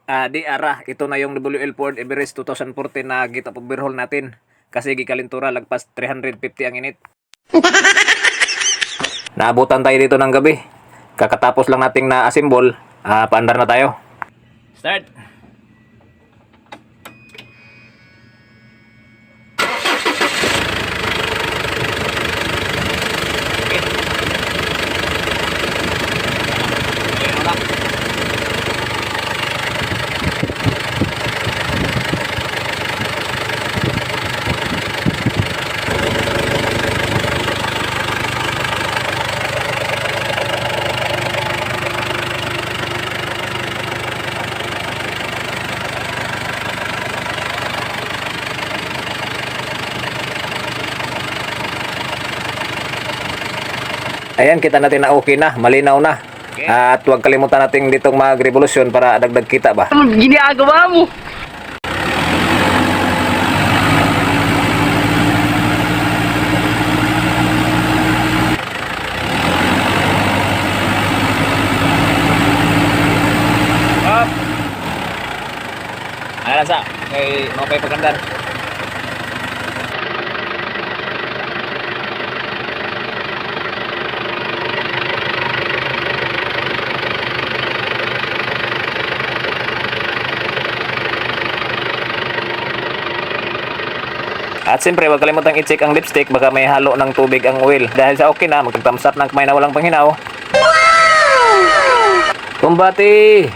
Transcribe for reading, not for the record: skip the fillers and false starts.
Di ara, ito na yung WL Ford Everest 2014 na gita overhaul natin. Kasi gikalintura lagpas 350 ang init. Naabutan tayo dito ng gabi. Kakatapos lang nating na-assemble, paandar na tayo. Start! Ayan, kita natin na okay na, malinaw na. At huwag kalimutan natin ditong mag-revolusyon para dagdag kita ba. Ano ginagawa mo? Up! Ayan sa, okay pagandar. At siyempre, huwag kalimutang i-check ang lipstick, baka may halo ng tubig ang oil. Dahil sa okay na, magtagtamsat ng kamay na walang panghinaw. Wow! Kumbati!